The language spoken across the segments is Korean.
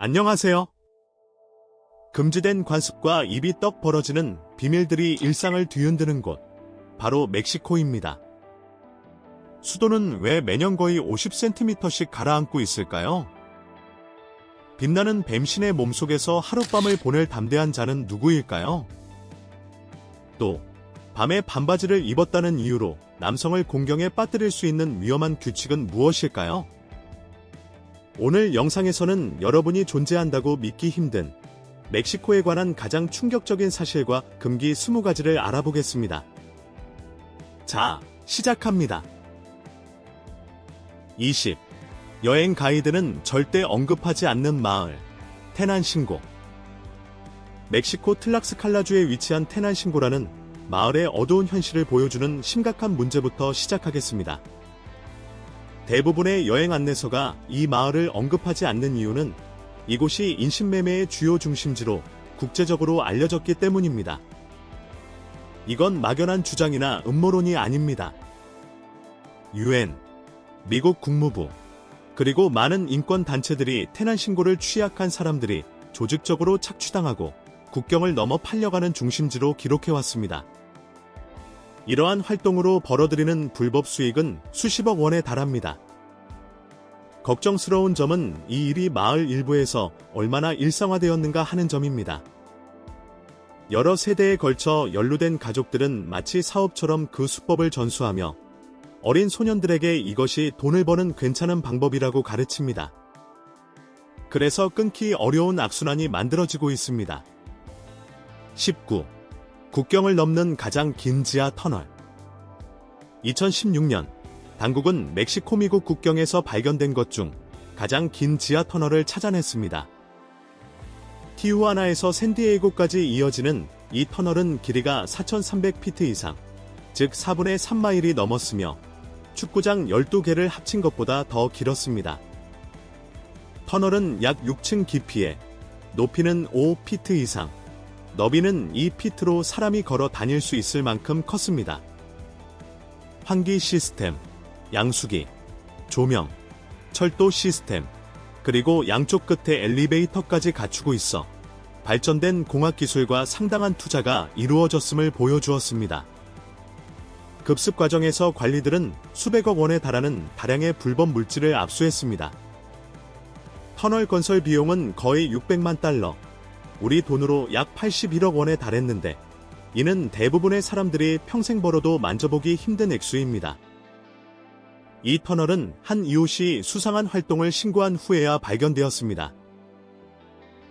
안녕하세요. 금지된 관습과 입이 떡 벌어지는 비밀들이 일상을 뒤흔드는 곳, 바로 멕시코입니다. 수도는 왜 매년 거의 50cm씩 가라앉고 있을까요? 빛나는 뱀신의 몸속에서 하룻밤을 보낼 담대한 자는 누구일까요? 또, 밤에 반바지를 입었다는 이유로 남성을 공경에 빠뜨릴 수 있는 위험한 규칙은 무엇일까요? 오늘 영상에서는 여러분이 존재한다고 믿기 힘든 멕시코에 관한 가장 충격적인 사실과 금기 20가지를 알아보겠습니다. 자, 시작합니다. 20. 여행 가이드는 절대 언급하지 않는 마을, 테난싱고. 멕시코 틀락스칼라주에 위치한 테난싱고라는 마을의 어두운 현실을 보여주는 심각한 문제부터 시작하겠습니다. 대부분의 여행 안내서가 이 마을을 언급하지 않는 이유는 이곳이 인신매매의 주요 중심지로 국제적으로 알려졌기 때문입니다. 이건 막연한 주장이나 음모론이 아닙니다. UN, 미국 국무부, 그리고 많은 인권단체들이 테난싱고를 취약한 사람들이 조직적으로 착취당하고 국경을 넘어 팔려가는 중심지로 기록해왔습니다. 이러한 활동으로 벌어들이는 불법 수익은 수십억 원에 달합니다. 걱정스러운 점은 이 일이 마을 일부에서 얼마나 일상화되었는가 하는 점입니다. 여러 세대에 걸쳐 연루된 가족들은 마치 사업처럼 그 수법을 전수하며 어린 소년들에게 이것이 돈을 버는 괜찮은 방법이라고 가르칩니다. 그래서 끊기 어려운 악순환이 만들어지고 있습니다. 19. 국경을 넘는 가장 긴 지하 터널. 2016년, 당국은 멕시코 미국 국경에서 발견된 것 중 가장 긴 지하 터널을 찾아냈습니다. 티후아나에서 샌디에이고까지 이어지는 이 터널은 길이가 4,300피트 이상, 즉 4분의 3마일이 넘었으며 축구장 12개를 합친 것보다 더 길었습니다. 터널은 약 6층 깊이에 높이는 5피트 이상, 너비는 2피트로 사람이 걸어 다닐 수 있을 만큼 컸습니다. 환기 시스템, 양수기, 조명, 철도 시스템, 그리고 양쪽 끝에 엘리베이터까지 갖추고 있어 발전된 공학기술과 상당한 투자가 이루어졌음을 보여주었습니다. 급습 과정에서 관리들은 수백억 원에 달하는 다량의 불법 물질을 압수했습니다. 터널 건설 비용은 거의 600만 달러, 우리 돈으로 약 81억 원에 달했는데 이는 대부분의 사람들이 평생 벌어도 만져보기 힘든 액수입니다. 이 터널은 한 이웃이 수상한 활동을 신고한 후에야 발견되었습니다.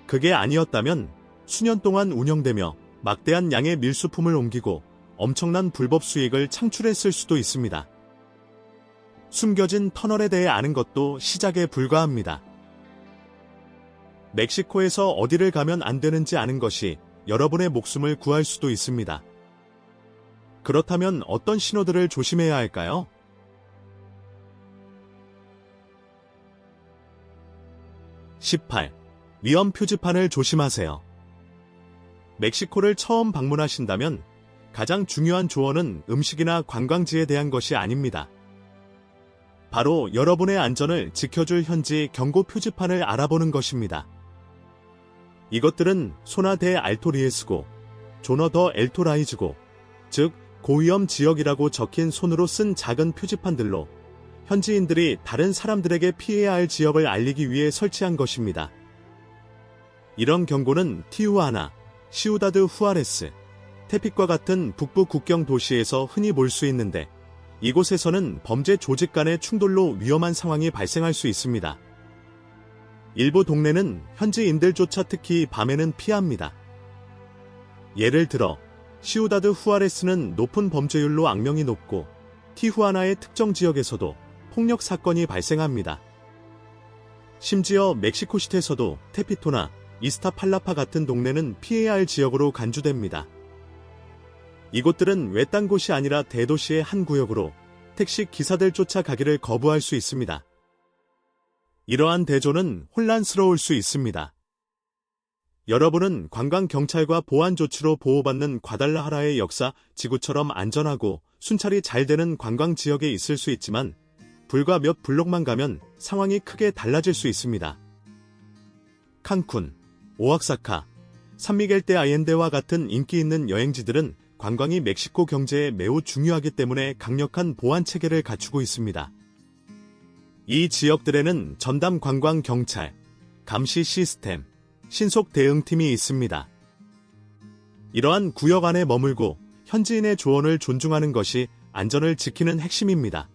그게 아니었다면 수년 동안 운영되며 막대한 양의 밀수품을 옮기고 엄청난 불법 수익을 창출했을 수도 있습니다. 숨겨진 터널에 대해 아는 것도 시작에 불과합니다. 멕시코에서 어디를 가면 안 되는지 아는 것이 여러분의 목숨을 구할 수도 있습니다. 그렇다면 어떤 신호들을 조심해야 할까요? 18. 위험 표지판을 조심하세요. 멕시코를 처음 방문하신다면 가장 중요한 조언은 음식이나 관광지에 대한 것이 아닙니다. 바로 여러분의 안전을 지켜줄 현지 경고 표지판을 알아보는 것입니다. 이것들은 소나 데 알토리에스고, 조너 더 엘토라이즈고, 즉 고위험 지역이라고 적힌 손으로 쓴 작은 표지판들로 현지인들이 다른 사람들에게 피해야 할 지역을 알리기 위해 설치한 것입니다. 이런 경고는 티후아나, 시우다드 후아레스, 테픽과 같은 북부 국경 도시에서 흔히 볼 수 있는데 이곳에서는 범죄 조직 간의 충돌로 위험한 상황이 발생할 수 있습니다. 일부 동네는 현지인들조차 특히 밤에는 피합니다. 예를 들어 시우다드 후아레스는 높은 범죄율로 악명이 높고 티후아나의 특정 지역에서도 폭력 사건이 발생합니다. 심지어 멕시코시티에서도 테피토나 이스타팔라파 같은 동네는 피해야 할 지역으로 간주됩니다. 이곳들은 외딴 곳이 아니라 대도시의 한 구역으로 택시 기사들조차 가기를 거부할 수 있습니다. 이러한 대조는 혼란스러울 수 있습니다. 여러분은 관광경찰과 보안 조치로 보호받는 과달라하라의 역사 지구처럼 안전하고 순찰이 잘 되는 관광지역에 있을 수 있지만 불과 몇 블록만 가면 상황이 크게 달라질 수 있습니다. 칸쿤, 오아사카, 산미겔 대 아옌데와 같은 인기 있는 여행지들은 관광이 멕시코 경제에 매우 중요하기 때문에 강력한 보안 체계를 갖추고 있습니다. 이 지역들에는 전담 관광 경찰, 감시 시스템, 신속 대응팀이 있습니다. 이러한 구역 안에 머물고 현지인의 조언을 존중하는 것이 안전을 지키는 핵심입니다.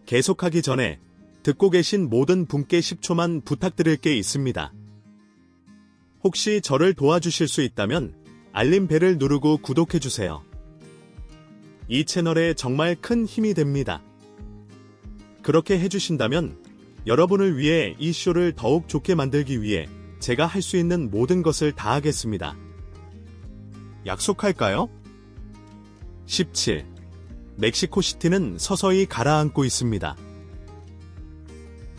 계속하기 전에 듣고 계신 모든 분께 10초만 부탁드릴 게 있습니다. 혹시 저를 도와주실 수 있다면 알림벨을 누르고 구독해주세요. 이 채널에 정말 큰 힘이 됩니다. 그렇게 해주신다면 여러분을 위해 이 쇼를 더욱 좋게 만들기 위해 제가 할 수 있는 모든 것을 다하겠습니다. 약속할까요? 17. 멕시코시티는 서서히 가라앉고 있습니다.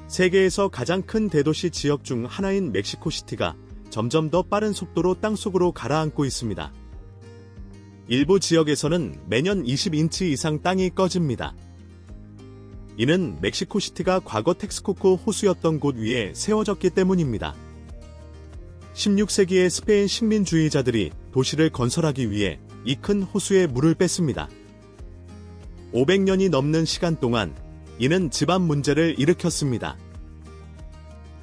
세계에서 가장 큰 대도시 지역 중 하나인 멕시코시티가 점점 더 빠른 속도로 땅속으로 가라앉고 있습니다. 일부 지역에서는 매년 20인치 이상 땅이 꺼집니다. 이는 멕시코시티가 과거 텍스코코 호수였던 곳 위에 세워졌기 때문입니다. 16세기에 스페인 식민주의자들이 도시를 건설하기 위해 이 큰 호수에 물을 뺐습니다. 500년이 넘는 시간 동안 이는 집안 문제를 일으켰습니다.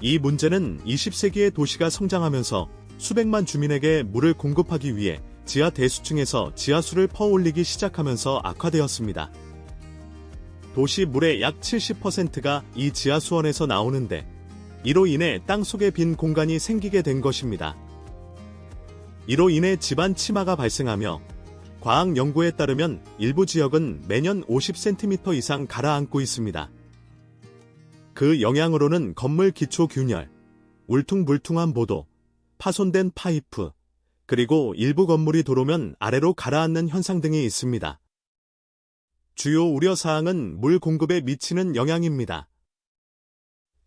이 문제는 20세기의 도시가 성장하면서 수백만 주민에게 물을 공급하기 위해 지하 대수층에서 지하수를 퍼올리기 시작하면서 악화되었습니다. 도시 물의 약 70%가 이 지하수원에서 나오는데 이로 인해 땅속에 빈 공간이 생기게 된 것입니다. 이로 인해 집안 침하가 발생하며 과학 연구에 따르면 일부 지역은 매년 50cm 이상 가라앉고 있습니다. 그 영향으로는 건물 기초 균열, 울퉁불퉁한 보도, 파손된 파이프, 그리고 일부 건물이 도로면 아래로 가라앉는 현상 등이 있습니다. 주요 우려사항은 물 공급에 미치는 영향입니다.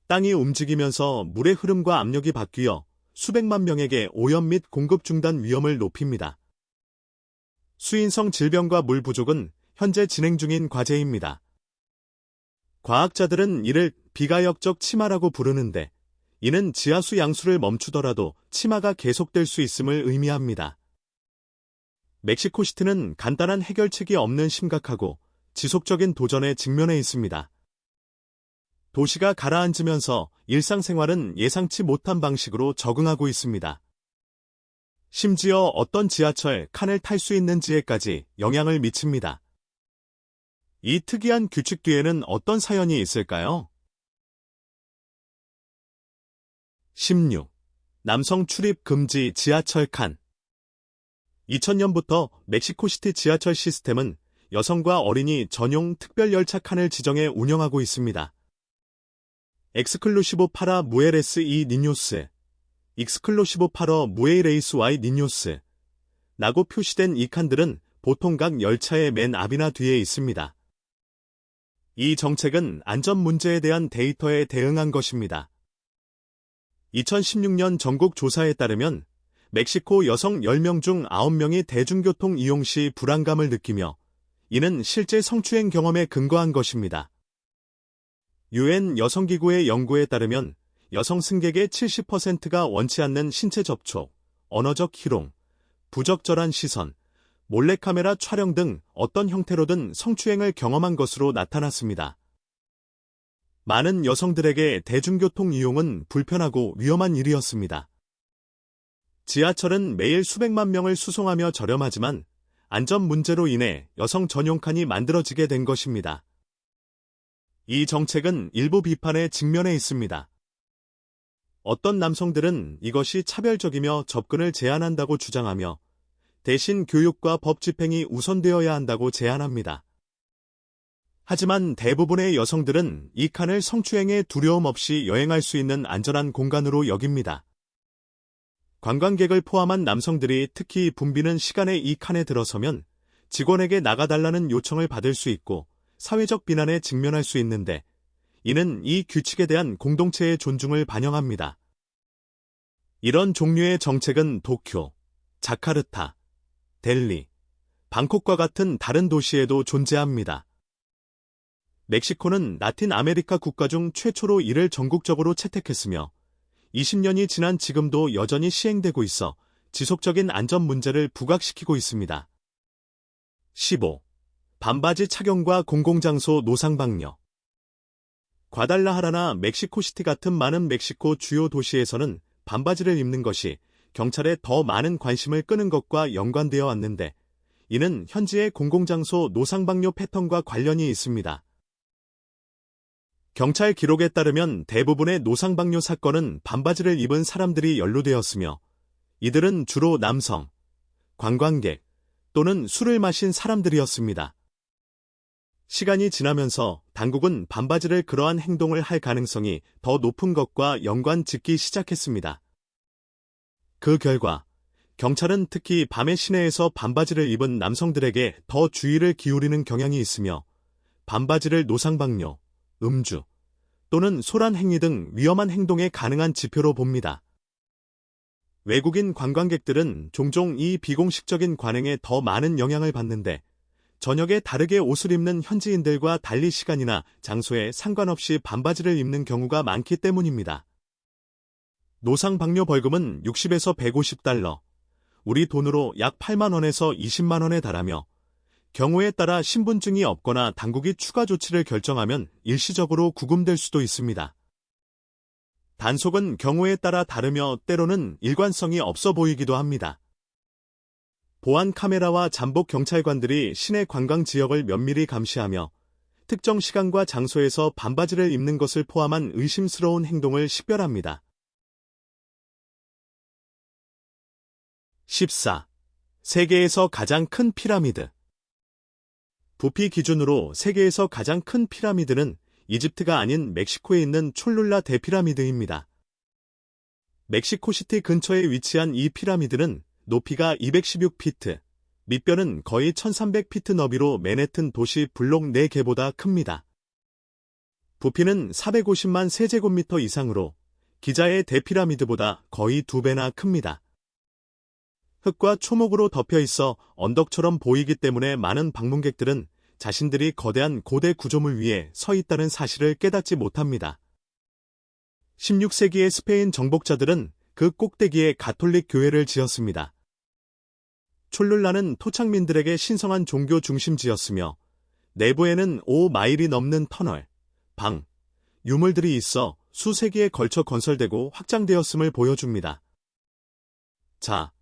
땅이 움직이면서 물의 흐름과 압력이 바뀌어 수백만 명에게 오염 및 공급 중단 위험을 높입니다. 수인성 질병과 물 부족은 현재 진행 중인 과제입니다. 과학자들은 이를 비가역적 침하라고 부르는데 이는 지하수 양수를 멈추더라도 침하가 계속될 수 있음을 의미합니다. 멕시코시티는 간단한 해결책이 없는 심각하고 지속적인 도전에 직면해 있습니다. 도시가 가라앉으면서 일상생활은 예상치 못한 방식으로 적응하고 있습니다. 심지어 어떤 지하철 칸을 탈 수 있는지에까지 영향을 미칩니다. 이 특이한 규칙 뒤에는 어떤 사연이 있을까요? 16. 남성 출입 금지 지하철 칸. 2000년부터 멕시코시티 지하철 시스템은 여성과 어린이 전용 특별열차 칸을 지정해 운영하고 있습니다. 엑스클루시보 파라 무에레스 이 니뇨스, 익스클루시보 파러 무에이레이스 와이 니뇨스 라고 표시된 이 칸들은 보통 각 열차의 맨 앞이나 뒤에 있습니다. 이 정책은 안전 문제에 대한 데이터에 대응한 것입니다. 2016년 전국 조사에 따르면 멕시코 여성 10명 중 9명이 대중교통 이용 시 불안감을 느끼며 이는 실제 성추행 경험에 근거한 것입니다. UN 여성기구의 연구에 따르면 여성 승객의 70%가 원치 않는 신체 접촉, 언어적 희롱, 부적절한 시선, 몰래카메라 촬영 등 어떤 형태로든 성추행을 경험한 것으로 나타났습니다. 많은 여성들에게 대중교통 이용은 불편하고 위험한 일이었습니다. 지하철은 매일 수백만 명을 수송하며 저렴하지만 안전 문제로 인해 여성 전용 칸이 만들어지게 된 것입니다. 이 정책은 일부 비판에 직면해 있습니다. 어떤 남성들은 이것이 차별적이며 접근을 제한한다고 주장하며 대신 교육과 법 집행이 우선되어야 한다고 제안합니다. 하지만 대부분의 여성들은 이 칸을 성추행에 두려움 없이 여행할 수 있는 안전한 공간으로 여깁니다. 관광객을 포함한 남성들이 특히 붐비는 시간에 이 칸에 들어서면 직원에게 나가달라는 요청을 받을 수 있고 사회적 비난에 직면할 수 있는데 이는 이 규칙에 대한 공동체의 존중을 반영합니다. 이런 종류의 정책은 도쿄, 자카르타, 델리, 방콕과 같은 다른 도시에도 존재합니다. 멕시코는 라틴 아메리카 국가 중 최초로 이를 전국적으로 채택했으며 20년이 지난 지금도 여전히 시행되고 있어 지속적인 안전 문제를 부각시키고 있습니다. 15. 반바지 착용과 공공장소 노상방뇨. 과달라하라나 멕시코시티 같은 많은 멕시코 주요 도시에서는 반바지를 입는 것이 경찰에 더 많은 관심을 끄는 것과 연관되어 왔는데, 이는 현지의 공공장소 노상방뇨 패턴과 관련이 있습니다. 경찰 기록에 따르면 대부분의 노상방뇨 사건은 반바지를 입은 사람들이 연루되었으며, 이들은 주로 남성, 관광객 또는 술을 마신 사람들이었습니다. 시간이 지나면서 당국은 반바지를 그러한 행동을 할 가능성이 더 높은 것과 연관 짓기 시작했습니다. 그 결과 경찰은 특히 밤에 시내에서 반바지를 입은 남성들에게 더 주의를 기울이는 경향이 있으며, 반바지를 노상방뇨, 음주 또는 소란 행위 등 위험한 행동에 가능한 지표로 봅니다. 외국인 관광객들은 종종 이 비공식적인 관행에 더 많은 영향을 받는데, 저녁에 다르게 옷을 입는 현지인들과 달리 시간이나 장소에 상관없이 반바지를 입는 경우가 많기 때문입니다. 노상방뇨 벌금은 60에서 150달러, 우리 돈으로 약 8만 원에서 20만 원에 달하며, 경우에 따라 신분증이 없거나 당국이 추가 조치를 결정하면 일시적으로 구금될 수도 있습니다. 단속은 경우에 따라 다르며 때로는 일관성이 없어 보이기도 합니다. 보안 카메라와 잠복 경찰관들이 시내 관광 지역을 면밀히 감시하며 특정 시간과 장소에서 반바지를 입는 것을 포함한 의심스러운 행동을 식별합니다. 14. 세계에서 가장 큰 피라미드. 부피 기준으로 세계에서 가장 큰 피라미드는 이집트가 아닌 멕시코에 있는 촐룰라 대피라미드입니다. 멕시코시티 근처에 위치한 이 피라미드는 높이가 216피트, 밑변은 거의 1300피트 너비로 맨해튼 도시 블록 4개보다 큽니다. 부피는 450만 세제곱미터 이상으로 기자의 대피라미드보다 거의 2배나 큽니다. 흙과 초목으로 덮여 있어 언덕처럼 보이기 때문에 많은 방문객들은 자신들이 거대한 고대 구조물 위에 서 있다는 사실을 깨닫지 못합니다. 16세기의 스페인 정복자들은 그 꼭대기에 가톨릭 교회를 지었습니다. 촐룰라는 토착민들에게 신성한 종교 중심지였으며, 내부에는 5마일이 넘는 터널, 방, 유물들이 있어 수세기에 걸쳐 건설되고 확장되었음을 보여줍니다. 자,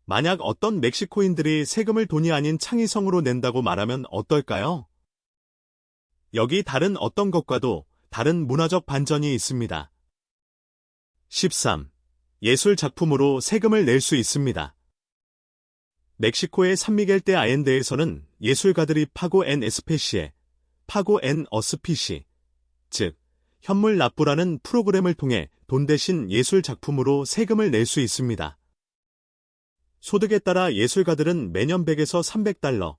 만약 어떤 멕시코인들이 세금을 돈이 아닌 창의성으로 낸다고 말하면 어떨까요? 여기 다른 어떤 것과도 다른 문화적 반전이 있습니다. 13. 예술 작품으로 세금을 낼 수 있습니다. 멕시코의 산미겔 대 아엔데에서는 예술가들이 파고 엔 에스페시에, 파고 엔 어스피시, 즉 현물 납부라는 프로그램을 통해 돈 대신 예술 작품으로 세금을 낼 수 있습니다. 소득에 따라 예술가들은 매년 100에서 300달러,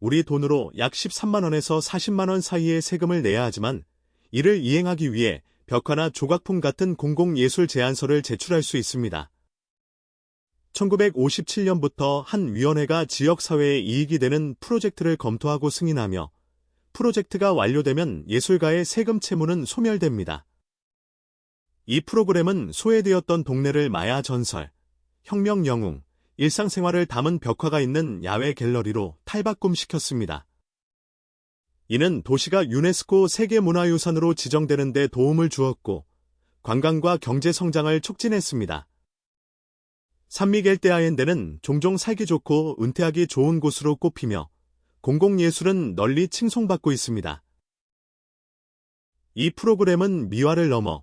우리 돈으로 약 13만 원에서 40만 원 사이의 세금을 내야 하지만, 이를 이행하기 위해 벽화나 조각품 같은 공공예술 제안서를 제출할 수 있습니다. 1957년부터 한 위원회가 지역사회에 이익이 되는 프로젝트를 검토하고 승인하며, 프로젝트가 완료되면 예술가의 세금 채무는 소멸됩니다. 이 프로그램은 소외되었던 동네를 마야 전설, 혁명 영웅, 일상생활을 담은 벽화가 있는 야외 갤러리로 탈바꿈시켰습니다. 이는 도시가 유네스코 세계문화유산으로 지정되는 데 도움을 주었고, 관광과 경제 성장을 촉진했습니다. 산미겔 대 아엔데는 종종 살기 좋고 은퇴하기 좋은 곳으로 꼽히며, 공공예술은 널리 칭송받고 있습니다. 이 프로그램은 미화를 넘어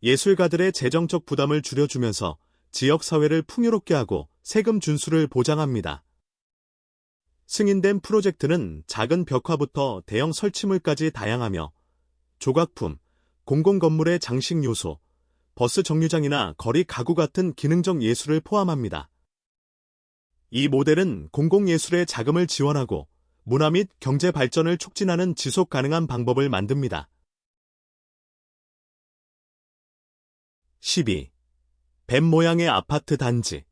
예술가들의 재정적 부담을 줄여주면서 지역사회를 풍요롭게 하고 세금 준수를 보장합니다. 승인된 프로젝트는 작은 벽화부터 대형 설치물까지 다양하며, 조각품, 공공건물의 장식 요소, 버스 정류장이나 거리 가구 같은 기능적 예술을 포함합니다. 이 모델은 공공예술의 자금을 지원하고 문화 및 경제 발전을 촉진하는 지속 가능한 방법을 만듭니다. 12. 뱀 모양의 아파트 단지.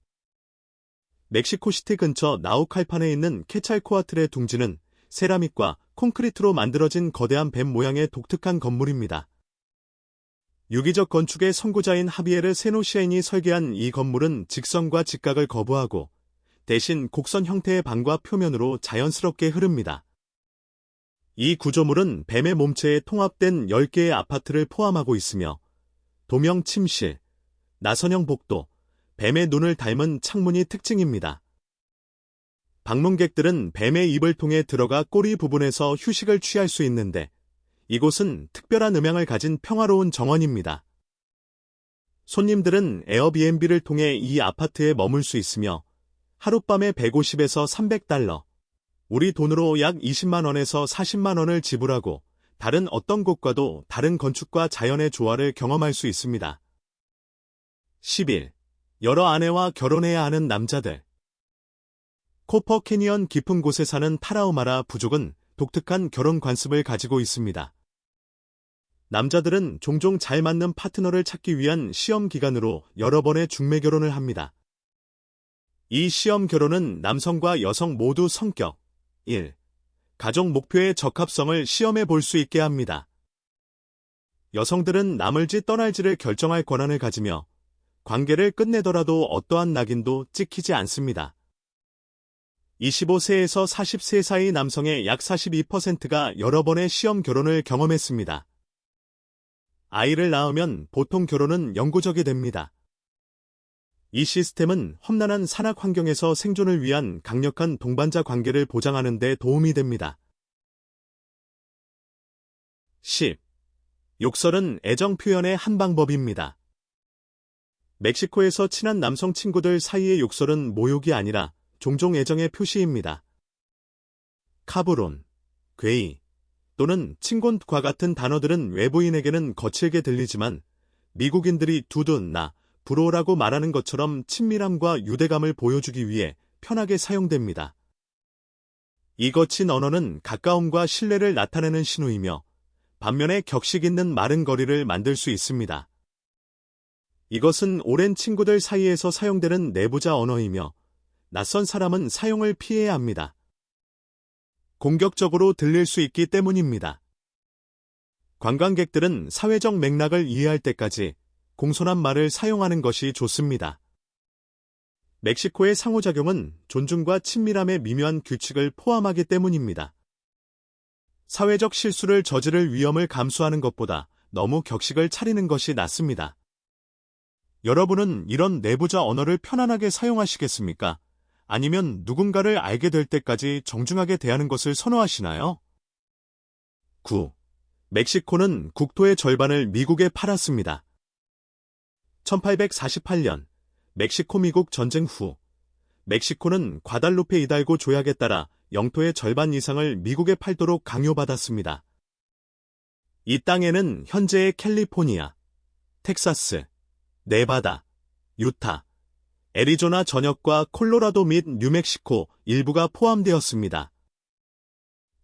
멕시코시티 근처 나우칼판에 있는 케찰코아틀의 둥지는 세라믹과 콘크리트로 만들어진 거대한 뱀 모양의 독특한 건물입니다. 유기적 건축의 선구자인 하비에르 세노시엔이 설계한 이 건물은 직선과 직각을 거부하고 대신 곡선 형태의 방과 표면으로 자연스럽게 흐릅니다. 이 구조물은 뱀의 몸체에 통합된 10개의 아파트를 포함하고 있으며 도명 침실, 나선형 복도, 뱀의 눈을 닮은 창문이 특징입니다. 방문객들은 뱀의 입을 통해 들어가 꼬리 부분에서 휴식을 취할 수 있는데 이곳은 특별한 음향을 가진 평화로운 정원입니다. 손님들은 에어비앤비를 통해 이 아파트에 머물 수 있으며 하룻밤에 150에서 300달러, 우리 돈으로 약 20만 원에서 40만 원을 지불하고 다른 어떤 곳과도 다른 건축과 자연의 조화를 경험할 수 있습니다. 11. 여러 아내와 결혼해야 하는 남자들. 코퍼 캐니언 깊은 곳에 사는 타라우마라 부족은 독특한 결혼 관습을 가지고 있습니다. 남자들은 종종 잘 맞는 파트너를 찾기 위한 시험 기간으로 여러 번의 중매 결혼을 합니다. 이 시험 결혼은 남성과 여성 모두 성격, 1. 가족 목표의 적합성을 시험해 볼 수 있게 합니다. 여성들은 남을지 떠날지를 결정할 권한을 가지며 관계를 끝내더라도 어떠한 낙인도 찍히지 않습니다. 25세에서 40세 사이 남성의 약 42%가 여러 번의 시험 결혼을 경험했습니다. 아이를 낳으면 보통 결혼은 영구적이 됩니다. 이 시스템은 험난한 산악 환경에서 생존을 위한 강력한 동반자 관계를 보장하는 데 도움이 됩니다. 10. 욕설은 애정 표현의 한 방법입니다. 멕시코에서 친한 남성 친구들 사이의 욕설은 모욕이 아니라 종종 애정의 표시입니다. 카브론, 괴이 또는 친곤과 같은 단어들은 외부인에게는 거칠게 들리지만 미국인들이 두두, 나, 브로라고 말하는 것처럼 친밀함과 유대감을 보여주기 위해 편하게 사용됩니다. 이 거친 언어는 가까움과 신뢰를 나타내는 신호이며 반면에 격식 있는 마른 거리를 만들 수 있습니다. 이것은 오랜 친구들 사이에서 사용되는 내부자 언어이며 낯선 사람은 사용을 피해야 합니다. 공격적으로 들릴 수 있기 때문입니다. 관광객들은 사회적 맥락을 이해할 때까지 공손한 말을 사용하는 것이 좋습니다. 멕시코의 상호작용은 존중과 친밀함의 미묘한 규칙을 포함하기 때문입니다. 사회적 실수를 저지를 위험을 감수하는 것보다 너무 격식을 차리는 것이 낫습니다. 여러분은 이런 내부자 언어를 편안하게 사용하시겠습니까? 아니면 누군가를 알게 될 때까지 정중하게 대하는 것을 선호하시나요? 9. 멕시코는 국토의 절반을 미국에 팔았습니다. 1848년 멕시코-미국 전쟁 후 멕시코는 과달루페 이달고 조약에 따라 영토의 절반 이상을 미국에 팔도록 강요받았습니다. 이 땅에는 현재의 캘리포니아, 텍사스, 네바다, 유타, 애리조나 전역과 콜로라도 및 뉴멕시코 일부가 포함되었습니다.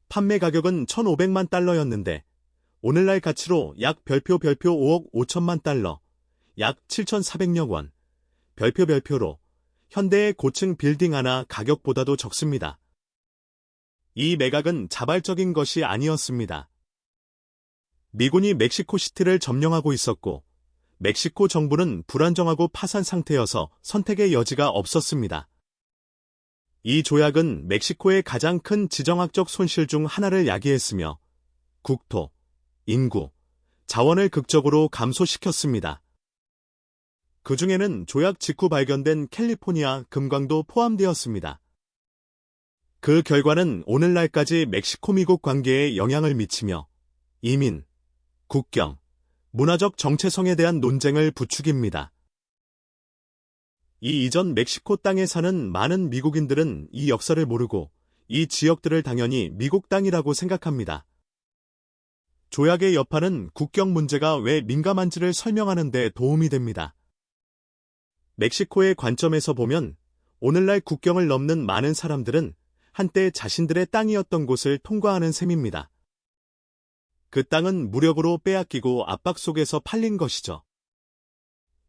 판매 가격은 1,500만 달러였는데 오늘날 가치로 약 별표 5억 5천만 달러, 약 7,400억 원, 별표로 현대의 고층 빌딩 하나 가격보다도 적습니다. 이 매각은 자발적인 것이 아니었습니다. 미군이 멕시코시티를 점령하고 있었고 멕시코 정부는 불안정하고 파산 상태여서 선택의 여지가 없었습니다. 이 조약은 멕시코의 가장 큰 지정학적 손실 중 하나를 야기했으며 국토, 인구, 자원을 극적으로 감소시켰습니다. 그 중에는 조약 직후 발견된 캘리포니아 금광도 포함되었습니다. 그 결과는 오늘날까지 멕시코-미국 관계에 영향을 미치며 이민, 국경, 문화적 정체성에 대한 논쟁을 부추깁니다. 이 이전 멕시코 땅에 사는 많은 미국인들은 이 역사를 모르고 이 지역들을 당연히 미국 땅이라고 생각합니다. 조약의 여파는 국경 문제가 왜 민감한지를 설명하는 데 도움이 됩니다. 멕시코의 관점에서 보면 오늘날 국경을 넘는 많은 사람들은 한때 자신들의 땅이었던 곳을 통과하는 셈입니다. 그 땅은 무력으로 빼앗기고 압박 속에서 팔린 것이죠.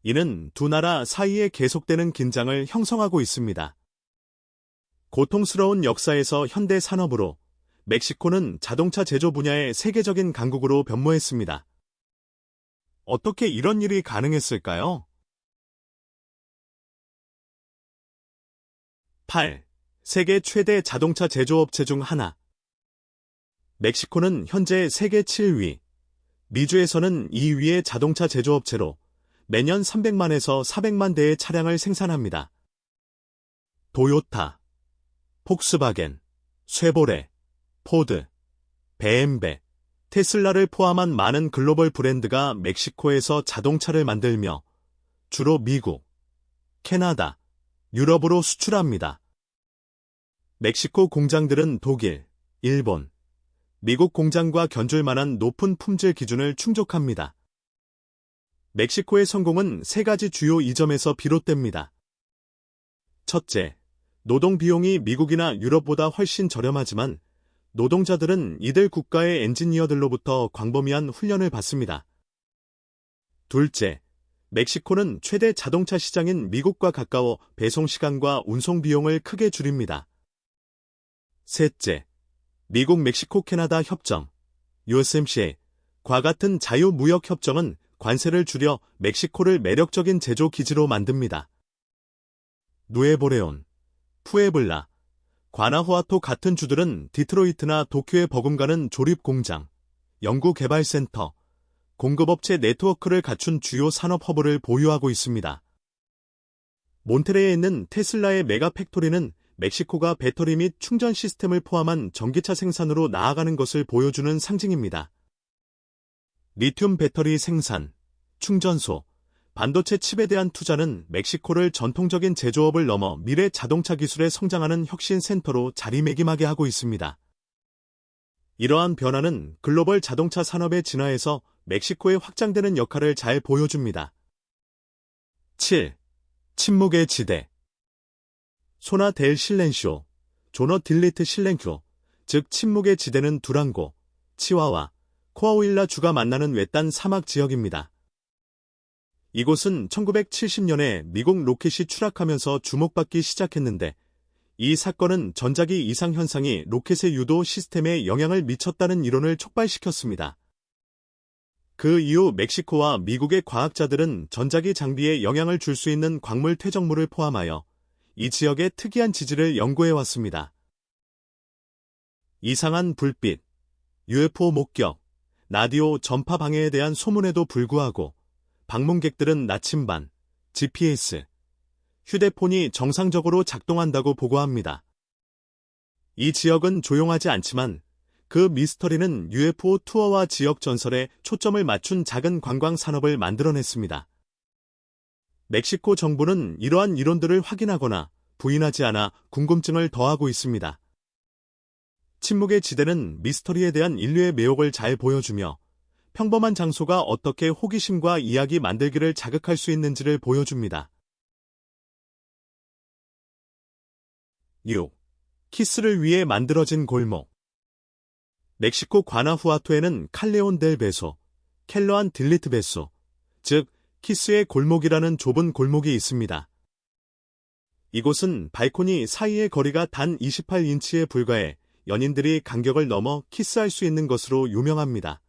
이는 두 나라 사이에 계속되는 긴장을 형성하고 있습니다. 고통스러운 역사에서 현대 산업으로 멕시코는 자동차 제조 분야의 세계적인 강국으로 변모했습니다. 어떻게 이런 일이 가능했을까요? 8. 세계 최대 자동차 제조업체 중 하나. 멕시코는 현재 세계 7위, 미주에서는 2위의 자동차 제조업체로 매년 300만에서 400만 대의 차량을 생산합니다. 도요타, 폭스바겐, 쉐보레, 포드, BMW, 테슬라를 포함한 많은 글로벌 브랜드가 멕시코에서 자동차를 만들며 주로 미국, 캐나다, 유럽으로 수출합니다. 멕시코 공장들은 독일, 일본, 미국 공장과 견줄 만한 높은 품질 기준을 충족합니다. 멕시코의 성공은 세 가지 주요 이점에서 비롯됩니다. 첫째, 노동 비용이 미국이나 유럽보다 훨씬 저렴하지만 노동자들은 이들 국가의 엔지니어들로부터 광범위한 훈련을 받습니다. 둘째, 멕시코는 최대 자동차 시장인 미국과 가까워 배송 시간과 운송 비용을 크게 줄입니다. 셋째, 미국 멕시코 캐나다 협정, USMCA과 같은 자유무역 협정은 관세를 줄여 멕시코를 매력적인 제조 기지로 만듭니다. 누에보레온, 푸에블라, 과나후아토 같은 주들은 디트로이트나 도쿄에 버금가는 조립공장, 연구개발센터, 공급업체 네트워크를 갖춘 주요 산업 허브를 보유하고 있습니다. 몬테레에 있는 테슬라의 메가 팩토리는 멕시코가 배터리 및 충전 시스템을 포함한 전기차 생산으로 나아가는 것을 보여주는 상징입니다. 리튬 배터리 생산, 충전소, 반도체 칩에 대한 투자는 멕시코를 전통적인 제조업을 넘어 미래 자동차 기술에 성장하는 혁신 센터로 자리매김하게 하고 있습니다. 이러한 변화는 글로벌 자동차 산업의 진화에서 멕시코의 확장되는 역할을 잘 보여줍니다. 7. 침묵의 지대. 소나 델 실렌시오, 조너 딜리트 실렌큐, 즉 침묵의 지대는 두랑고, 치와와, 코아후일라 주가 만나는 외딴 사막 지역입니다. 이곳은 1970년에 미국 로켓이 추락하면서 주목받기 시작했는데 이 사건은 전자기 이상 현상이 로켓의 유도 시스템에 영향을 미쳤다는 이론을 촉발시켰습니다. 그 이후 멕시코와 미국의 과학자들은 전자기 장비에 영향을 줄 수 있는 광물 퇴적물을 포함하여 이 지역의 특이한 지질을 연구해왔습니다. 이상한 불빛, UFO 목격, 라디오 전파 방해에 대한 소문에도 불구하고 방문객들은 나침반, GPS, 휴대폰이 정상적으로 작동한다고 보고합니다. 이 지역은 조용하지 않지만 그 미스터리는 UFO 투어와 지역 전설에 초점을 맞춘 작은 관광 산업을 만들어냈습니다. 멕시코 정부는 이러한 이론들을 확인하거나 부인하지 않아 궁금증을 더하고 있습니다. 침묵의 지대는 미스터리에 대한 인류의 매혹을 잘 보여주며 평범한 장소가 어떻게 호기심과 이야기 만들기를 자극할 수 있는지를 보여줍니다. 6. 키스를 위해 만들어진 골목. 멕시코 과나후아토에는 칼레온 델 베소, 켈러안 딜리트 베소, 즉 키스의 골목이라는 좁은 골목이 있습니다. 이곳은 발코니 사이의 거리가 단 28인치에 불과해 연인들이 간격을 넘어 키스할 수 있는 것으로 유명합니다.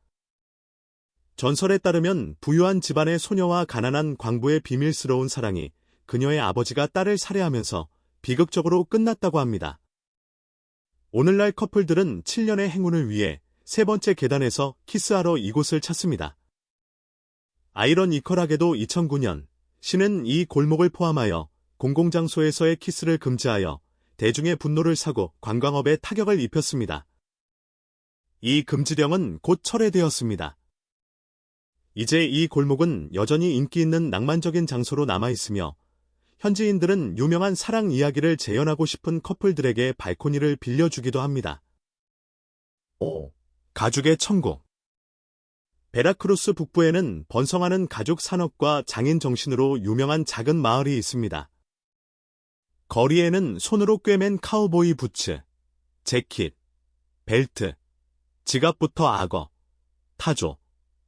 전설에 따르면 부유한 집안의 소녀와 가난한 광부의 비밀스러운 사랑이 그녀의 아버지가 딸을 살해하면서 비극적으로 끝났다고 합니다. 오늘날 커플들은 7년의 행운을 위해 세 번째 계단에서 키스하러 이곳을 찾습니다. 아이러니컬하게도 2009년 시는 이 골목을 포함하여 공공장소에서의 키스를 금지하여 대중의 분노를 사고 관광업에 타격을 입혔습니다. 이 금지령은 곧 철회되었습니다. 이제 이 골목은 여전히 인기 있는 낭만적인 장소로 남아있으며 현지인들은 유명한 사랑 이야기를 재현하고 싶은 커플들에게 발코니를 빌려주기도 합니다. 5. 가죽의 천국. 베라크루스 북부에는 번성하는 가죽 산업과 장인 정신으로 유명한 작은 마을이 있습니다. 거리에는 손으로 꿰맨 카우보이 부츠, 재킷, 벨트, 지갑부터 악어, 타조,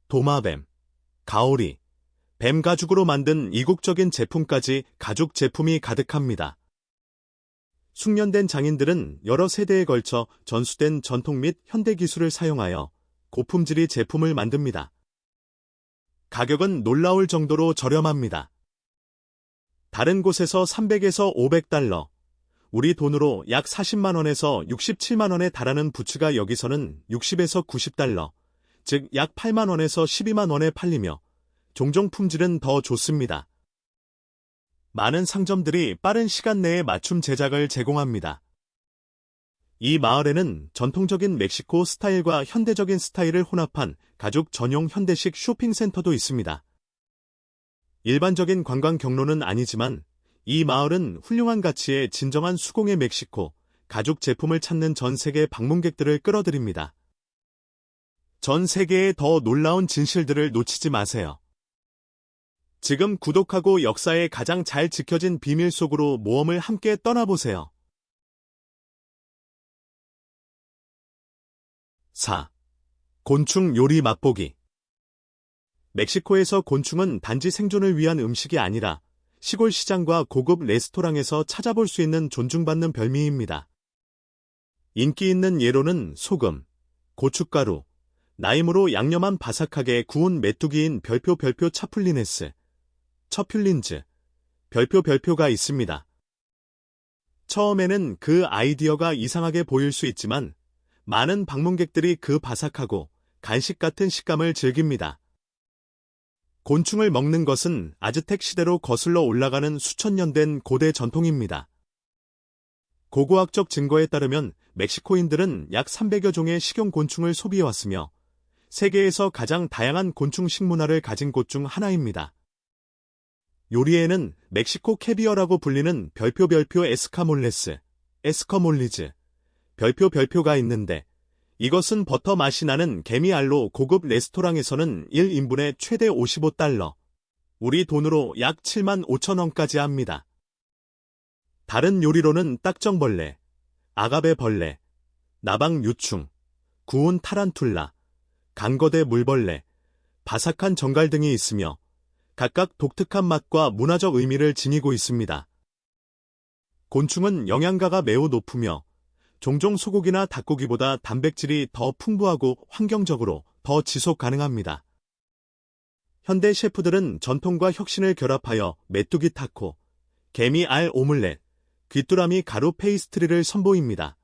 도마뱀, 가오리, 뱀 가죽으로 만든 이국적인 제품까지 가죽 제품이 가득합니다. 숙련된 장인들은 여러 세대에 걸쳐 전수된 전통 및 현대 기술을 사용하여 고품질의 제품을 만듭니다. 가격은 놀라울 정도로 저렴합니다. 다른 곳에서 300에서 500달러, 우리 돈으로 약 40만 원에서 67만 원에 달하는 부츠가 여기서는 60에서 90달러, 즉 약 8만 원에서 12만 원에 팔리며 종종 품질은 더 좋습니다. 많은 상점들이 빠른 시간 내에 맞춤 제작을 제공합니다. 이 마을에는 전통적인 멕시코 스타일과 현대적인 스타일을 혼합한 가죽 전용 현대식 쇼핑센터도 있습니다. 일반적인 관광 경로는 아니지만 이 마을은 훌륭한 가치의 진정한 수공예 멕시코 가죽 제품을 찾는 전 세계 방문객들을 끌어들입니다. 전 세계의 더 놀라운 진실들을 놓치지 마세요. 지금 구독하고 역사의 가장 잘 지켜진 비밀 속으로 모험을 함께 떠나보세요. 4. 곤충 요리 맛보기. 멕시코에서 곤충은 단지 생존을 위한 음식이 아니라 시골 시장과 고급 레스토랑에서 찾아볼 수 있는 존중받는 별미입니다. 인기 있는 예로는 소금, 고춧가루, 나임으로 양념한 바삭하게 구운 메뚜기인 별표 차플리네스, 처퓰린즈, 별표가 있습니다. 처음에는 그 아이디어가 이상하게 보일 수 있지만 많은 방문객들이 그 바삭하고 간식 같은 식감을 즐깁니다. 곤충을 먹는 것은 아즈텍 시대로 거슬러 올라가는 수천 년 된 고대 전통입니다. 고고학적 증거에 따르면 멕시코인들은 약 300여 종의 식용곤충을 소비해왔으며 세계에서 가장 다양한 곤충 식문화를 가진 곳 중 하나입니다. 요리에는 멕시코 캐비어라고 불리는 별표 에스카몰레스, 에스커몰리즈, 별표가 있는데 이것은 버터 맛이 나는 개미알로 고급 레스토랑에서는 1인분에 최대 55달러, 우리 돈으로 약 7만 5천 원까지 합니다. 다른 요리로는 딱정벌레, 아가베벌레, 나방유충, 구운 타란툴라, 강거대 물벌레, 바삭한 정갈 등이 있으며 각각 독특한 맛과 문화적 의미를 지니고 있습니다. 곤충은 영양가가 매우 높으며 종종 소고기나 닭고기보다 단백질이 더 풍부하고 환경적으로 더 지속 가능합니다. 현대 셰프들은 전통과 혁신을 결합하여 메뚜기 타코, 개미 알 오믈렛, 귀뚜라미 가루 페이스트리를 선보입니다.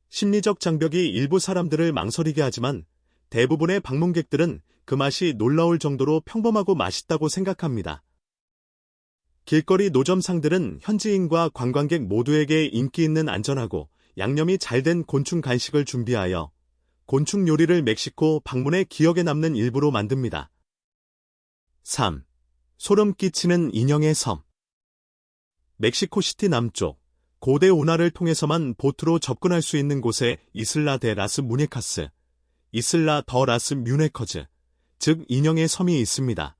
심리적 장벽이 일부 사람들을 망설이게 하지만 대부분의 방문객들은 그 맛이 놀라울 정도로 평범하고 맛있다고 생각합니다. 길거리 노점상들은 현지인과 관광객 모두에게 인기 있는 안전하고 양념이 잘 된 곤충 간식을 준비하여 곤충 요리를 멕시코 방문의 기억에 남는 일부로 만듭니다. 3. 소름 끼치는 인형의 섬. 멕시코시티 남쪽, 고대 운하를 통해서만 보트로 접근할 수 있는 곳에 이슬라 데 라스 무네카스, 이슬라 더 라스 뮤네커즈, 즉 인형의 섬이 있습니다.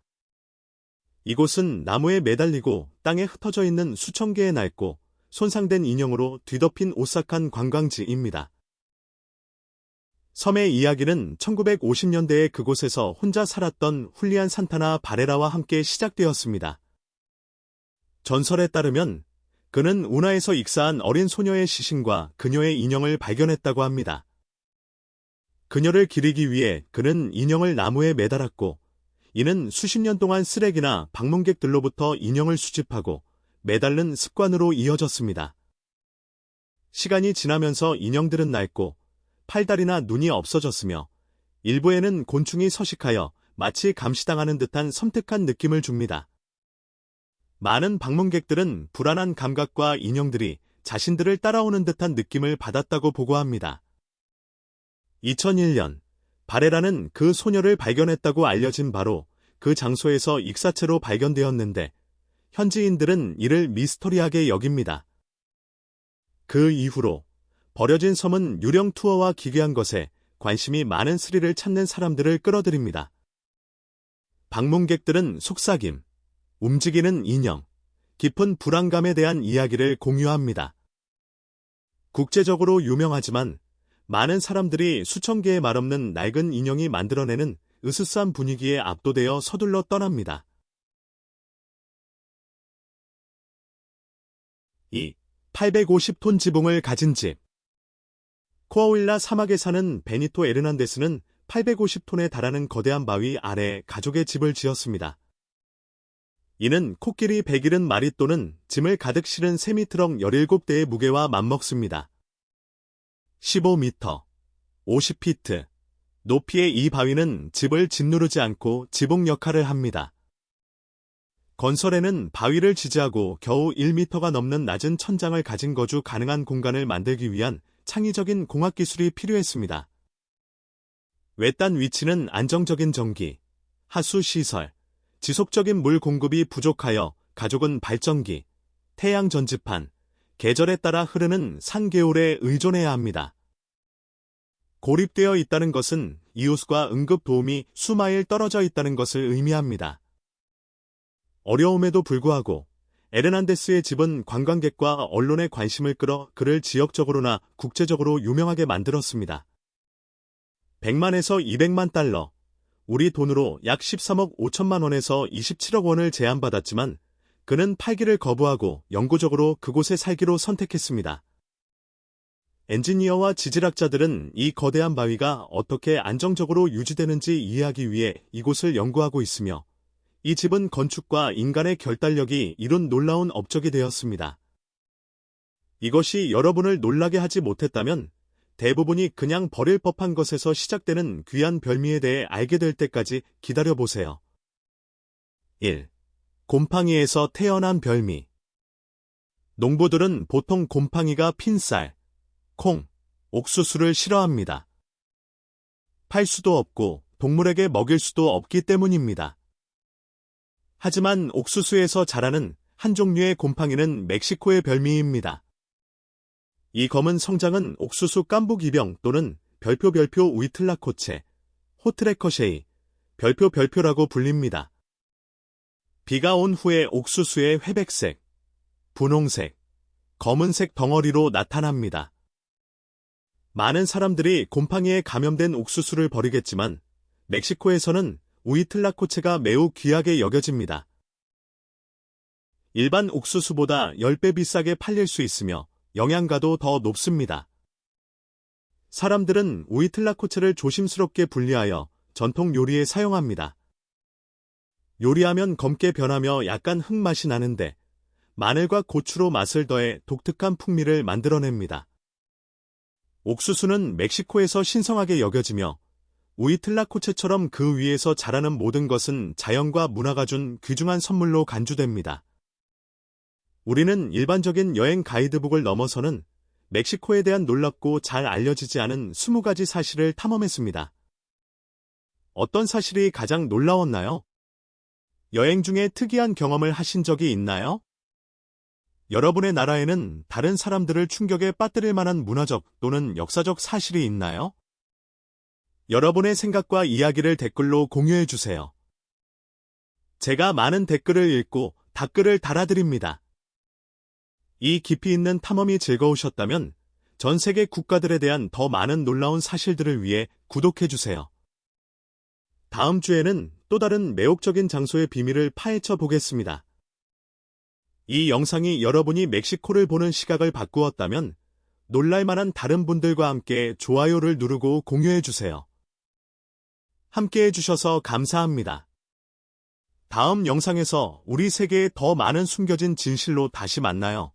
이곳은 나무에 매달리고 땅에 흩어져 있는 수천 개의 낡고 손상된 인형으로 뒤덮인 오싹한 관광지입니다. 섬의 이야기는 1950년대에 그곳에서 혼자 살았던 훌리안 산타나 바레라와 함께 시작되었습니다. 전설에 따르면 그는 운하에서 익사한 어린 소녀의 시신과 그녀의 인형을 발견했다고 합니다. 그녀를 기리기 위해 그는 인형을 나무에 매달았고 이는 수십 년 동안 쓰레기나 방문객들로부터 인형을 수집하고 매달는 습관으로 이어졌습니다. 시간이 지나면서 인형들은 낡고 팔다리나 눈이 없어졌으며 일부에는 곤충이 서식하여 마치 감시당하는 듯한 섬뜩한 느낌을 줍니다. 많은 방문객들은 불안한 감각과 인형들이 자신들을 따라오는 듯한 느낌을 받았다고 보고합니다. 2001년 바레라는 그 소녀를 발견했다고 알려진 바로 그 장소에서 익사체로 발견되었는데 현지인들은 이를 미스터리하게 여깁니다. 그 이후로 버려진 섬은 유령 투어와 기괴한 것에 관심이 많은 스릴을 찾는 사람들을 끌어들입니다. 방문객들은 속삭임, 움직이는 인형, 깊은 불안감에 대한 이야기를 공유합니다. 국제적으로 유명하지만 많은 사람들이 수천 개의 말없는 낡은 인형이 만들어내는 으스스한 분위기에 압도되어 서둘러 떠납니다. 2. 850톤 지붕을 가진 집. 코아ಹು일라 사막에 사는 베니토 에르난데스는 850톤에 달하는 거대한 바위 아래 가족의 집을 지었습니다. 이는 코끼리 170마리 또는 짐을 가득 실은 세미트럭 17대의 무게와 맞먹습니다. 15m, 50피트 높이의 이 바위는 집을 짓누르지 않고 지붕 역할을 합니다. 건설에는 바위를 지지하고 겨우 1m가 넘는 낮은 천장을 가진 거주 가능한 공간을 만들기 위한 창의적인 공학기술이 필요했습니다. 외딴 위치는 안정적인 전기, 하수 시설, 지속적인 물 공급이 부족하여 가족은 발전기, 태양 전지판, 계절에 따라 흐르는 산개울에 의존해야 합니다. 고립되어 있다는 것은 이웃과 응급 도움이 수마일 떨어져 있다는 것을 의미합니다. 어려움에도 불구하고 에르난데스의 집은 관광객과 언론의 관심을 끌어 그를 지역적으로나 국제적으로 유명하게 만들었습니다. 100만에서 200만 달러, 우리 돈으로 약 13억 5천만 원에서 27억 원을 제안받았지만 그는 팔기를 거부하고 영구적으로 그곳에 살기로 선택했습니다. 엔지니어와 지질학자들은 이 거대한 바위가 어떻게 안정적으로 유지되는지 이해하기 위해 이곳을 연구하고 있으며 이 집은 건축과 인간의 결단력이 이룬 놀라운 업적이 되었습니다. 이것이 여러분을 놀라게 하지 못했다면 대부분이 그냥 버릴 법한 것에서 시작되는 귀한 별미에 대해 알게 될 때까지 기다려보세요. 1. 곰팡이에서 태어난 별미. 농부들은 보통 곰팡이가 핀 쌀, 콩, 옥수수를 싫어합니다. 팔 수도 없고 동물에게 먹일 수도 없기 때문입니다. 하지만 옥수수에서 자라는 한 종류의 곰팡이는 멕시코의 별미입니다. 이 검은 성장은 옥수수 깐부기병 또는 별표 우이틀라코체, 호트레커쉐이, 별표라고 불립니다. 비가 온 후에 옥수수의 회백색, 분홍색, 검은색 덩어리로 나타납니다. 많은 사람들이 곰팡이에 감염된 옥수수를 버리겠지만 멕시코에서는 우이틀라코체가 매우 귀하게 여겨집니다. 일반 옥수수보다 10배 비싸게 팔릴 수 있으며 영양가도 더 높습니다. 사람들은 우이틀라코체를 조심스럽게 분리하여 전통 요리에 사용합니다. 요리하면 검게 변하며 약간 흙맛이 나는데 마늘과 고추로 맛을 더해 독특한 풍미를 만들어냅니다. 옥수수는 멕시코에서 신성하게 여겨지며 우이틀라코체처럼 그 위에서 자라는 모든 것은 자연과 문화가 준 귀중한 선물로 간주됩니다. 우리는 일반적인 여행 가이드북을 넘어서는 멕시코에 대한 놀랍고 잘 알려지지 않은 20가지 사실을 탐험했습니다. 어떤 사실이 가장 놀라웠나요? 여행 중에 특이한 경험을 하신 적이 있나요? 여러분의 나라에는 다른 사람들을 충격에 빠뜨릴 만한 문화적 또는 역사적 사실이 있나요? 여러분의 생각과 이야기를 댓글로 공유해 주세요. 제가 많은 댓글을 읽고 답글을 달아드립니다. 이 깊이 있는 탐험이 즐거우셨다면 전 세계 국가들에 대한 더 많은 놀라운 사실들을 위해 구독해 주세요. 다음 주에는 또 다른 매혹적인 장소의 비밀을 파헤쳐 보겠습니다. 이 영상이 여러분이 멕시코를 보는 시각을 바꾸었다면 놀랄만한 다른 분들과 함께 좋아요를 누르고 공유해 주세요. 함께 해주셔서 감사합니다. 다음 영상에서 우리 세계의 더 많은 숨겨진 진실로 다시 만나요.